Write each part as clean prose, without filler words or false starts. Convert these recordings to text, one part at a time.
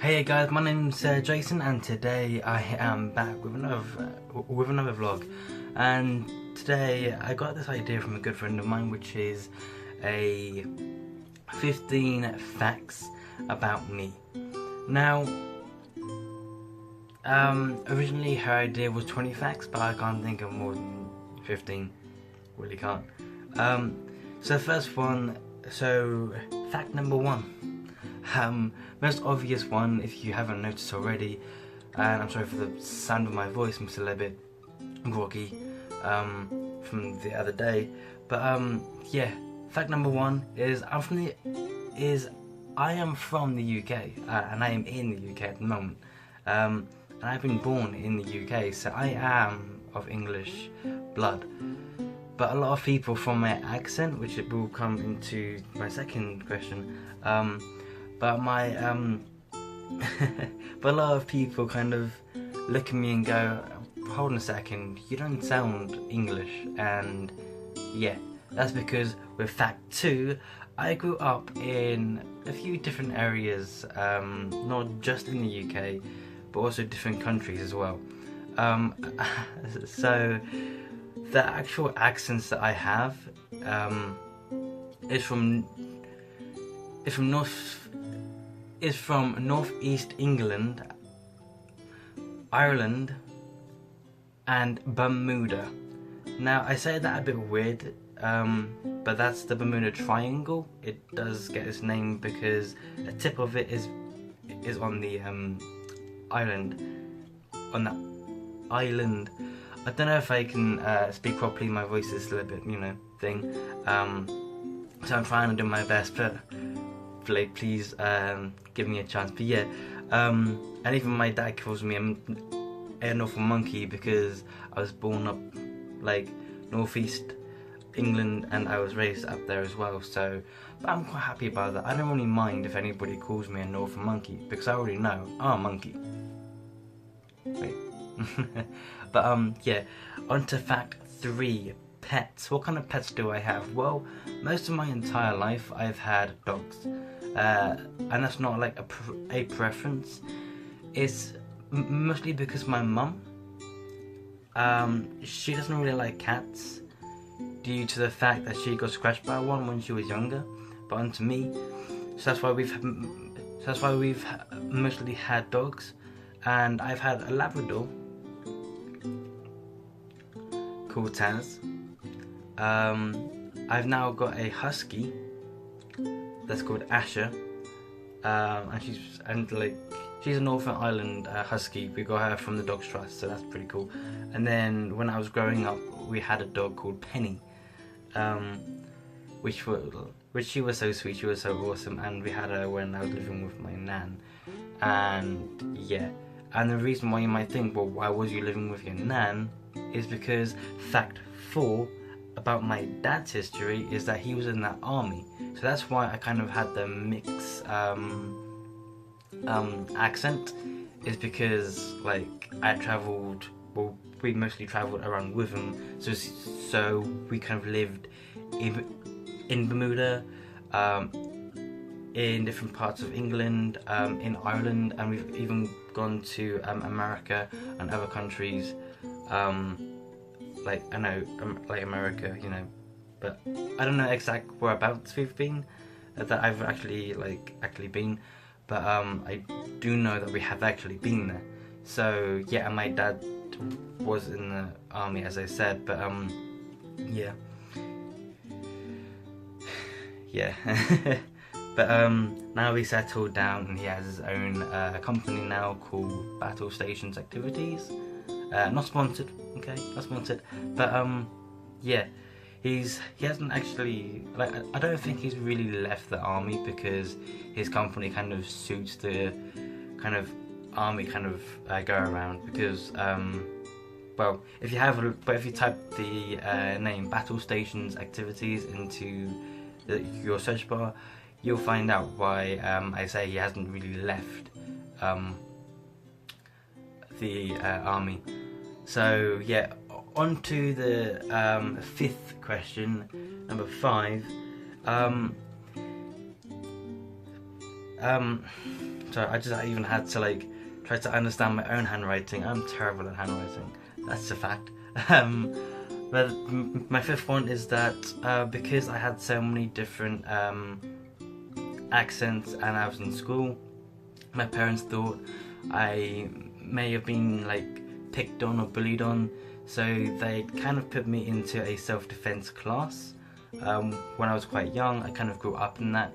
Hey guys, my name's Jason, and today I am back with another vlog. And today I got this idea from a good friend of mine, which is a 15 facts about me. Now, originally her idea was 20 facts, but I can't think of more than 15. Really can't. So first one. So fact number one. Most obvious one, if you haven't noticed already, and I'm sorry for the sound of my voice, I'm still a bit groggy from the other day, but yeah, fact number one is I am from the UK, and I am in the UK at the moment, and I've been born in the UK, so I am of English blood. But a lot of people, from my accent, which it will come into my second question, but but a lot of people kind of look at me and go, hold on a second, you don't sound English. And yeah, that's because with fact two, I grew up in a few different areas, not just in the UK, but also different countries as well. So the actual accents that I have is from Northeast England, Ireland, and Bermuda. Now I say that a bit weird, but that's the Bermuda Triangle. It does get its name because the tip of it is on the island. On the island. I don't know if I can speak properly. My voice is still a bit, thing. So I'm trying to do my best, but like, please give me a chance. But yeah, and even my dad calls me a Northern monkey because I was born up like Northeast England and I was raised up there as well. So, but I'm quite happy about that. I don't really mind if anybody calls me a Northern monkey because I already know I'm a monkey. Wait. But yeah, on to fact three. Pets. What kind of pets do I have? Well, most of my entire life I've had dogs, and that's not like a preference. It's mostly because my mum, she doesn't really like cats due to the fact that she got scratched by one when she was younger. But onto me, so that's why we've mostly had dogs, and I've had a Labrador called Taz. I've now got a husky that's called Asher, and she's a Northern Ireland husky. We got her from the Dogs Trust, so that's pretty cool. And then when I was growing up, we had a dog called Penny, which she was so sweet, she was so awesome, and we had her when I was living with my nan. And yeah, and the reason why you might think, well, why was you living with your nan, is because fact 4 about my dad's history is that he was in the army. So that's why I kind of had the mix accent, is because like we mostly travelled around with him, so we kind of lived in Bermuda, in different parts of England, in Ireland, and we've even gone to America and other countries, like I know, like America, but I don't know exact whereabouts we've been, that I've actually been, but I do know that we have actually been there. So yeah, and my dad was in the army, as I said, but yeah. But now he's settled down and he has his own company now called Battle Stations Activities. Not sponsored, okay, not sponsored. But yeah, he hasn't actually, like, I don't think he's really left the army because his company kind of suits the kind of army kind of go around. Because well, if you type the name Battle Stations Activities into your search bar, you'll find out why I say he hasn't really left the army. So yeah, on to the fifth question, number 5. Um, so I even had to like try to understand my own handwriting. I'm terrible at handwriting. That's a fact. But my fifth one is that because I had so many different accents and I was in school, my parents thought I may have been like picked on or bullied on, so they kind of put me into a self-defense class. When I was quite young, I kind of grew up in that,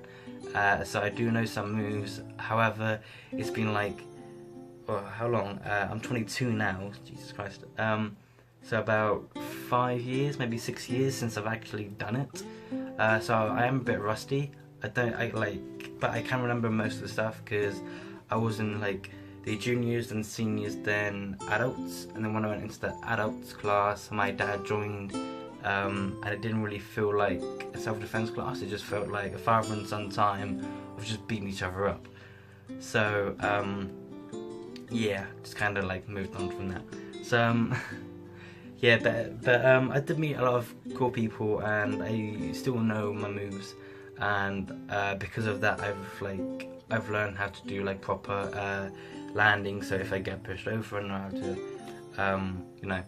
so I do know some moves. However, it's been like, oh, how long? I'm 22 now. Jesus Christ. So about 5 years, maybe 6 years since I've actually done it. So I am a bit rusty. But I can remember most of the stuff because I was in like the juniors and seniors, then adults, and then when I went into the adults class, my dad joined, and it didn't really feel like a self-defense class. It just felt like a father and son time of just beating each other up. So yeah, just kind of like moved on from that. So yeah, but I did meet a lot of cool people, and I still know my moves, and because of that, I've learned how to do like proper landing. So if I get pushed over, I know how to you know,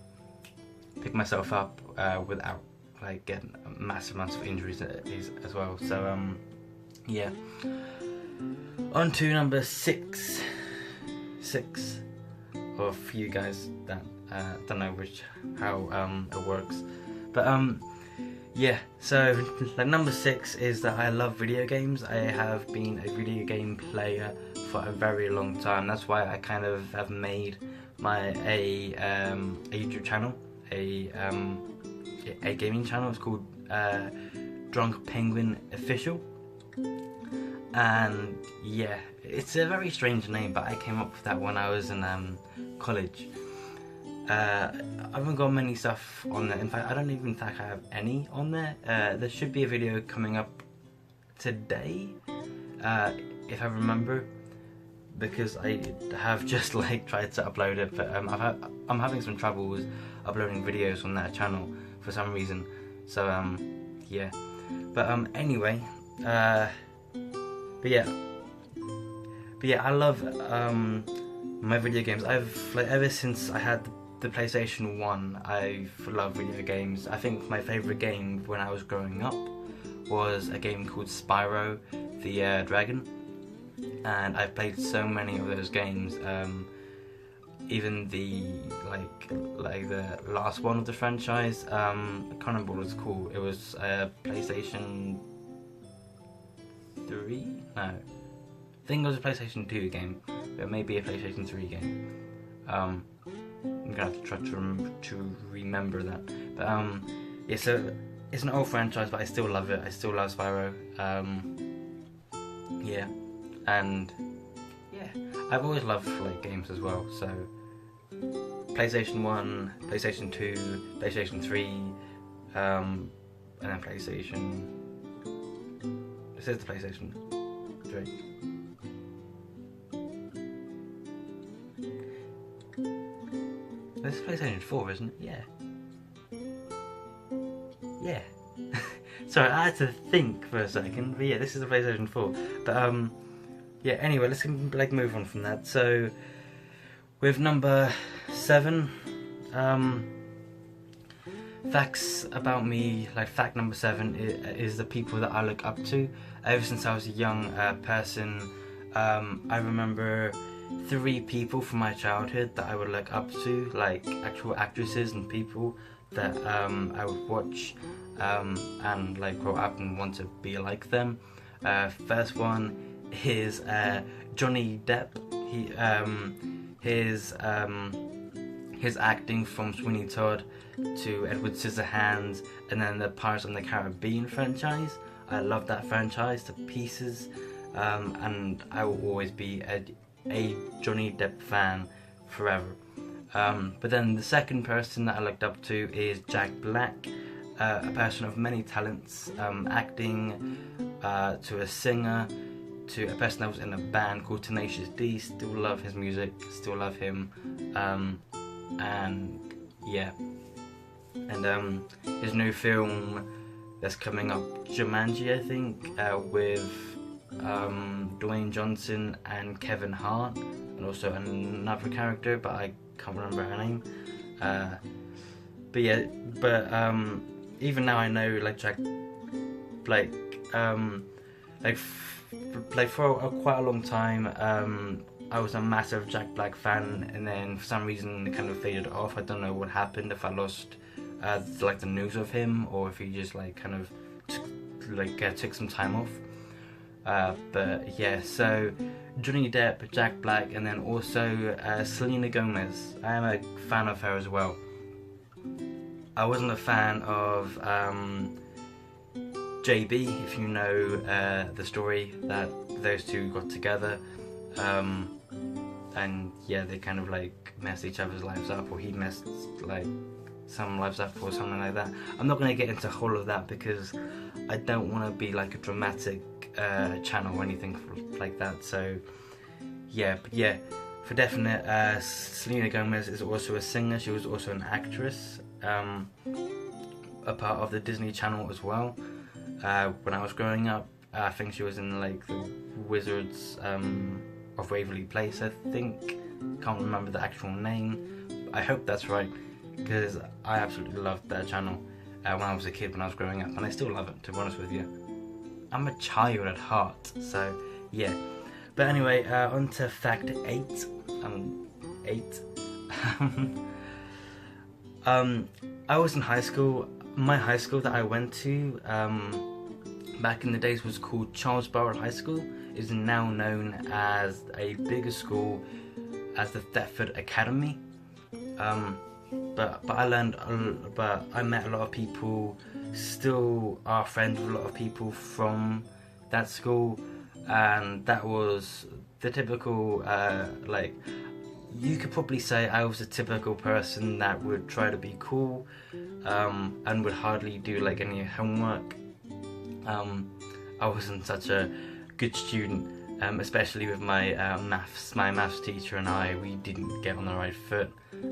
pick myself up without like getting massive amounts of injuries as well. So yeah, on to number six, or for you guys that don't know how it works, but yeah, so like number 6 is that I love video games. I have been a video game player for a very long time. That's why I kind of have made a YouTube channel, a gaming channel. It's called Drunk Penguin Official, and yeah, it's a very strange name, but I came up with that when I was in college. I haven't got many stuff on there. In fact, I don't even think I have any on there. There should be a video coming up today, if I remember, because I have just like tried to upload it, but I'm having some troubles uploading videos on that channel for some reason. So yeah, but anyway, but yeah, I love my video games. I've like ever since I had the PlayStation 1, I've loved video games. I think my favourite game when I was growing up was a game called Spyro the Dragon, and I've played so many of those games. Even the like the last one of the franchise, I can't remember what it was called. It was a PlayStation 3? No, I think it was a PlayStation 2 game, but maybe a PlayStation 3 game. I'm gonna have to try to remember that. But yeah, so it's an old franchise, but I still love it. I still love Spyro. Yeah, and yeah, I've always loved like games as well. So PlayStation 1, PlayStation 2, PlayStation 3, and then PlayStation. This is the PlayStation 3. This is PlayStation 4, isn't it? Yeah. Yeah. Sorry, I had to think for a second. But yeah, this is the PlayStation 4. But yeah. Anyway, let's like move on from that. So with number 7, facts about me. Like fact number 7 is the people that I look up to. Ever since I was a young person, I remember 3 people from my childhood that I would look up to, like actual actresses and people that I would watch and like grow up and want to be like them. First one is Johnny Depp. His acting from Sweeney Todd to Edward Scissorhands, and then the Pirates of the Caribbean franchise. I love that franchise to pieces, and I will always be a Johnny Depp fan forever. But then the second person that I looked up to is Jack Black, a person of many talents, acting, to a singer, to a person that was in a band called Tenacious D. Still love his music, still love him, and yeah, and his new film that's coming up, Jumanji, I think, with Dwayne Johnson and Kevin Hart, and also another character, but I can't remember her name. But yeah, but even now I know like Jack, like for quite a long time, I was a massive Jack Black fan, and then for some reason it kind of faded off. I don't know what happened, if I lost like the news of him, or if he just like kind of took some time off. But yeah, so Johnny Depp, Jack Black, and then also Selena Gomez. I am a fan of her as well. I wasn't a fan of JB, if you know the story that those two got together, and yeah, they kind of like messed each other's lives up, or he messed like some lives up or something like that. I'm not going to get into all of that because I don't want to be like a dramatic channel or anything like that. So yeah, but yeah, for definite, Selena Gomez is also a singer. She was also an actress, a part of the Disney Channel as well. When I was growing up, I think she was in like the Wizards of Waverly Place, I think. Can't remember the actual name. I hope that's right, because I absolutely loved that channel when I was a kid, when I was growing up, and I still love it, to be honest with you. I'm a child at heart, so yeah. But anyway, on to fact 8. 8. I was in high school. My high school that I went to back in the days was called Charlesborough High School. It is now known as a bigger school as the Thetford Academy. But I met a lot of people, still are friends with a lot of people from that school, and that was the typical like, you could probably say I was a typical person that would try to be cool, and would hardly do like any homework. I wasn't such a good student, especially with my maths teacher and we didn't get on the right foot.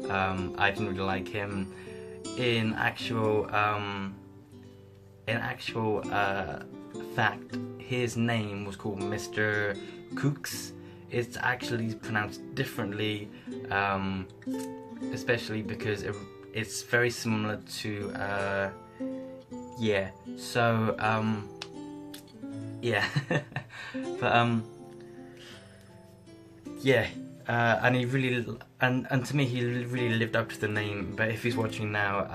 I didn't really like him. In actual fact, his name was called Mr. Cooks. It's actually pronounced differently, especially because it's very similar to yeah. So yeah, but yeah. And he really, and to me, he really lived up to the name. But if he's watching now,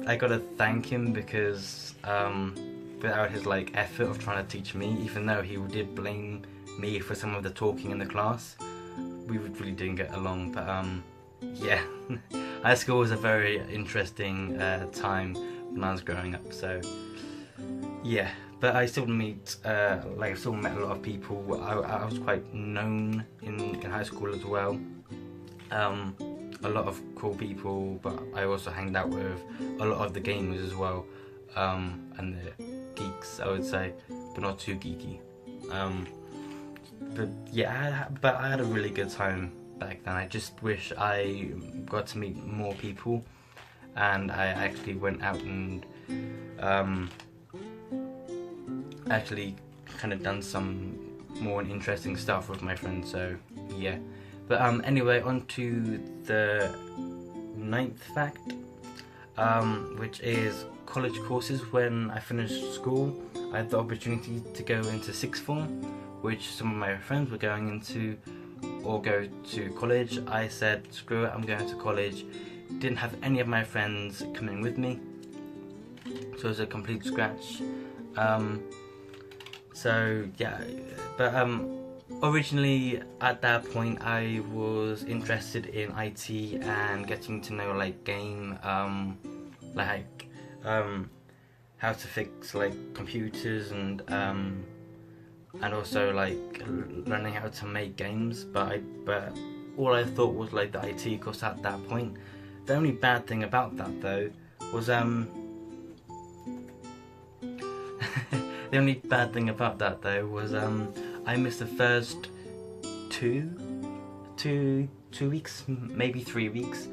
I gotta thank him, because without his like effort of trying to teach me, even though he did blame me for some of the talking in the class, we really didn't get along. But yeah, high school was a very interesting time when I was growing up. So yeah. But I still I still met a lot of people. I was quite known in high school as well. A lot of cool people, but I also hanged out with a lot of the gamers as well, and the geeks, I would say, but not too geeky. But yeah, I had a really good time back then. I just wish I got to meet more people, and I actually went out and actually kind of done some more interesting stuff with my friends. So yeah, but anyway, on to the 9th fact, which is college courses. When I finished school, I had the opportunity to go into 6th form, which some of my friends were going into, or go to college. I said, screw it, I'm going to college. Didn't have any of my friends coming with me, so it was a complete scratch. So yeah, but originally at that point I was interested in IT and getting to know like how to fix like computers, and also like learning how to make games. But all I thought was like the IT course at that point. The only bad thing about that though was the only bad thing about that though was I missed the first two weeks, maybe 3 weeks,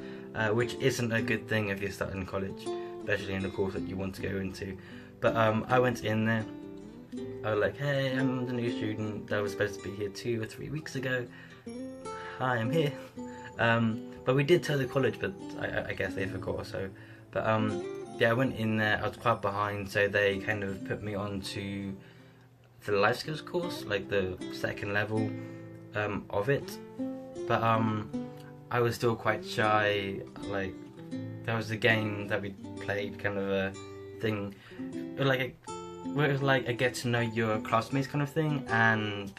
which isn't a good thing if you're starting college, especially in a course that you want to go into. But I went in there, I was like, hey, I'm the new student that was supposed to be here 2 or 3 weeks ago. Hi, I'm here. But we did tell the college, but I guess they forgot or so. But yeah, I went in there, I was quite behind, so they kind of put me onto the life skills course, like the second level of it. But I was still quite shy. Like, there was a game that we played, kind of a thing, where it was like a get to know your classmates kind of thing, and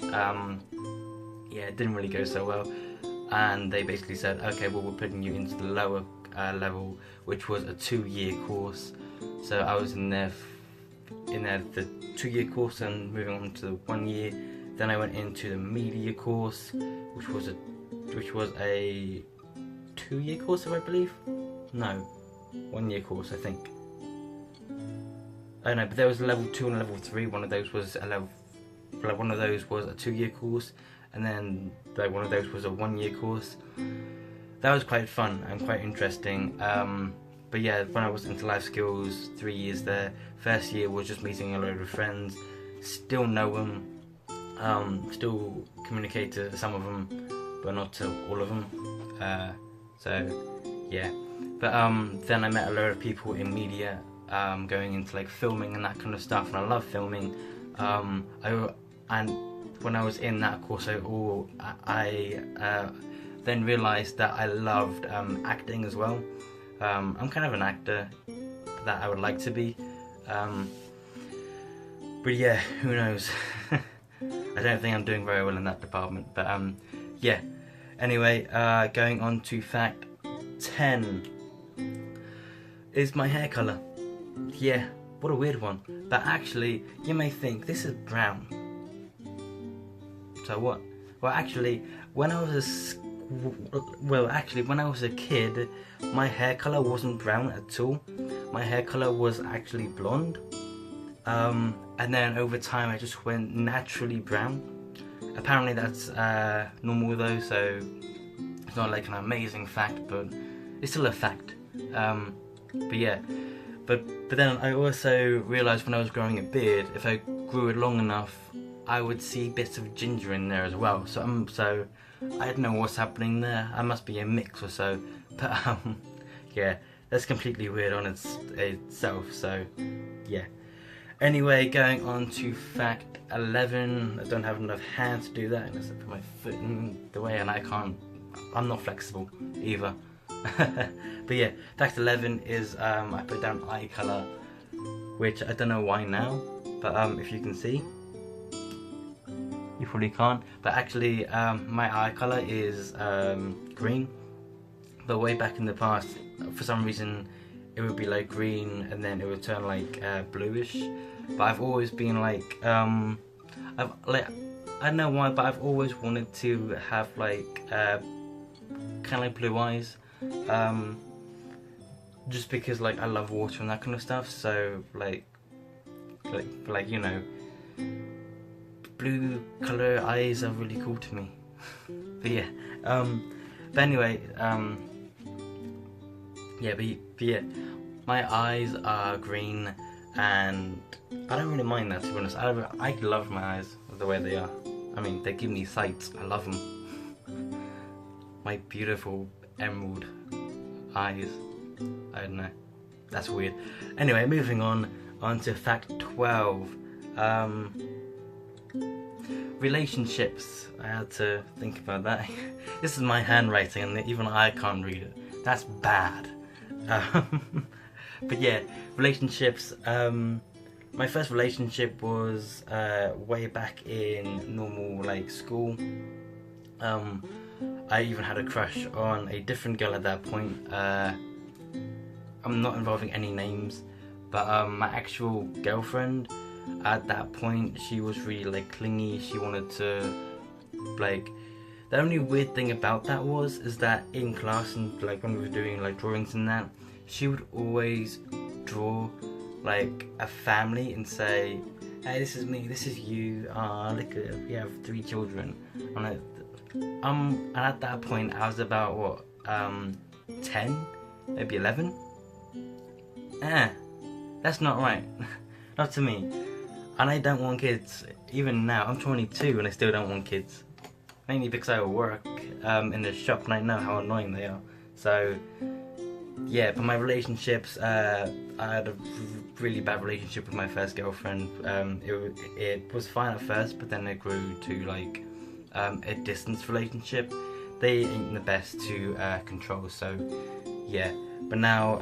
yeah, it didn't really go so well. And they basically said, okay, well, we're putting you into the lower level, which was a 2-year course. So I was in there the 2-year course and moving on to the 1 year. Then I went into the media course, which was a 2-year course, I believe. No, 1-year course, I think. I don't know, but there was a level 2 and a level 3. One of those was a 2-year course, and then one of those was a 1-year course. That was quite fun and quite interesting. But yeah, when I was into life skills, 3 years there. First year was just meeting a load of friends, still know them, still communicate to some of them, but not to all of them. So yeah, but then I met a load of people in media, going into like filming and that kind of stuff, and I love filming. And when I was in that course, I then realised that I loved acting as well. I'm kind of an actor that I would like to be, but yeah, who knows. I don't think I'm doing very well in that department, but yeah. Anyway, going on to fact 10 is my hair colour. Yeah, what a weird one. But actually, you may think this is brown. So what? Well, actually, when I was a kid, my hair colour wasn't brown at all. My hair colour was actually blonde. And then over time, I just went naturally brown. Apparently, that's normal though, so it's not like an amazing fact, but it's still a fact. But yeah. But then I also realised when I was growing a beard, if I grew it long enough, I would see bits of ginger in there as well. So I don't know what's happening there. I must be a mix or so. But yeah, that's completely weird on itself. So yeah. Anyway, going on to fact 11. I don't have enough hands to do that, unless I put my foot in the way, and I'm not flexible either. But yeah, fact 11 is I put down eye colour, which I don't know why now, but if you can see, you probably can't, but actually my eye colour is green, but way back in the past, for some reason it would be like green and then it would turn like bluish. But I've always been like I don't know why, but I've always wanted to have like kind of like blue eyes, just because like I love water and that kind of stuff. So like you know, blue color eyes are really cool to me. But yeah, but anyway, yeah, but yeah, my eyes are green, and I don't really mind that, to be honest. I love my eyes the way they are. I mean, they give me sight. I love them. My beautiful emerald eyes. I don't know. That's weird. Anyway, moving on to fact 12. Relationships. I had to think about that. This is my handwriting, and even I can't read it. That's bad. But yeah, relationships. My first relationship was way back in normal like school. I even had a crush on a different girl at that point. I'm not involving any names, but my actual girlfriend at that point, she was really like clingy. She wanted to like. The only weird thing about that is that in class and like when we were doing like drawings and that, she would always draw like a family and say, "Hey, this is me, this is you. Look at, we have 3 children." And at that point I was about what 10, maybe 11. That's not right. Not to me. And I don't want kids. Even now, I'm 22 and I still don't want kids. Mainly because I work in the shop and I know how annoying they are. So, yeah, but my relationships, I had a really bad relationship with my first girlfriend. It was fine at first, but then it grew to like a distance relationship. They ain't the best to control, so yeah. But now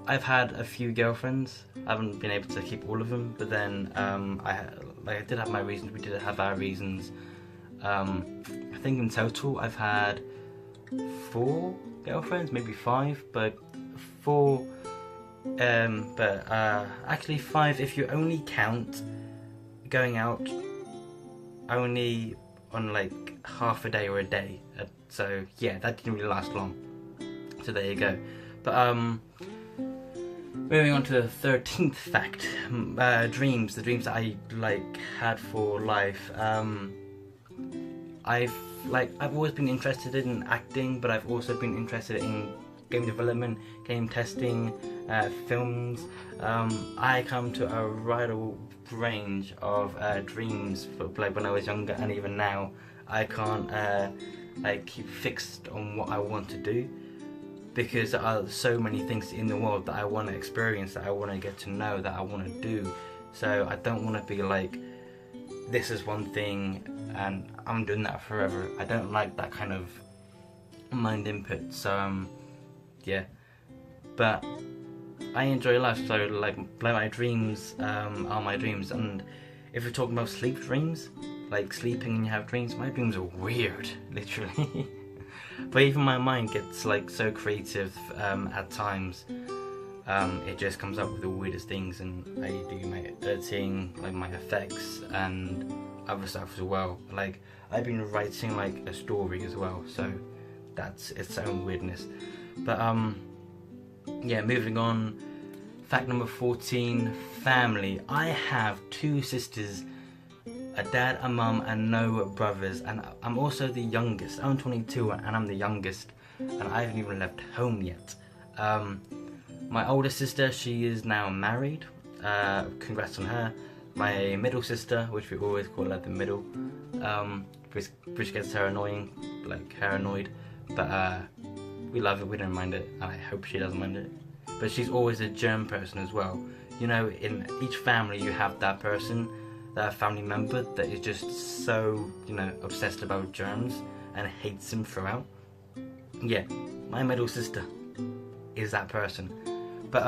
I've had a few girlfriends. I haven't been able to keep all of them, but then I did have my reasons. We did have our reasons. I think in total I've had 4 girlfriends, maybe 5, but 4. Actually 5 if you only count going out only on like half a day or a day. So yeah, that didn't really last long. So there you go. But moving on to the 13th fact, dreams. The dreams that I like had for life. I've always been interested in acting, but I've also been interested in game development, game testing, films. I come to a wide range of dreams for like when I was younger, and even now I can't keep fixed on what I want to do, because there are so many things in the world that I want to experience, that I want to get to know, that I want to do. So I don't want to be like, this is one thing and I'm doing that forever. I don't like that kind of mind input. So yeah, but I enjoy life. So like my dreams are my dreams. And if we're talking about sleep dreams, like sleeping and you have dreams, my dreams are weird, literally. But even my mind gets like so creative at times. It just comes up with the weirdest things, and I do my editing, like my effects and other stuff as well. Like I've been writing like a story as well, so that's its own weirdness. But yeah, moving on. Fact number 14, family. I have 2 sisters, a dad, a mum, and no brothers, and I'm also the youngest. I'm 22 and I'm the youngest, and I haven't even left home yet. My older sister, she is now married. Congrats on her. My middle sister, which we always call her the middle, which gets her annoying, like her annoyed, but we love it, we don't mind it, and I hope she doesn't mind it. But she's always a germ person as well. You know, in each family you have that person, that family member that is just so, you know, obsessed about germs and hates them throughout. Yeah, my middle sister is that person. But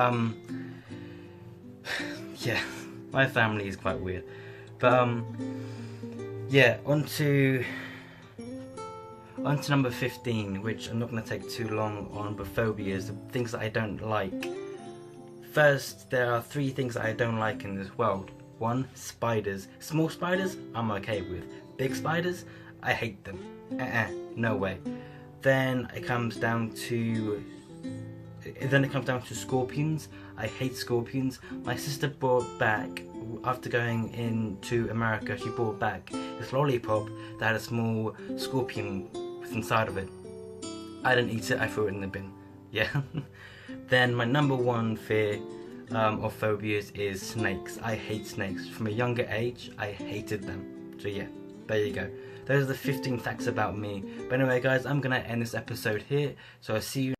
yeah, my family is quite weird. But yeah, on to number 15, which I'm not going to take too long on, but phobias, the things that I don't like. First, there are 3 things that I don't like in this world. 1, spiders. Small spiders, I'm okay with. Big spiders, I hate them. No way. Then it comes down to scorpions. I hate scorpions. My sister brought back, after going into America, she brought back this lollipop that had a small scorpion inside of it. I didn't eat it, I threw it in the bin. Yeah. Then my number 1 fear of phobias is snakes. I hate snakes. From a younger age, I hated them. So yeah, there you go. Those are the 15 facts about me. But anyway guys, I'm gonna end this episode here. So I'll see you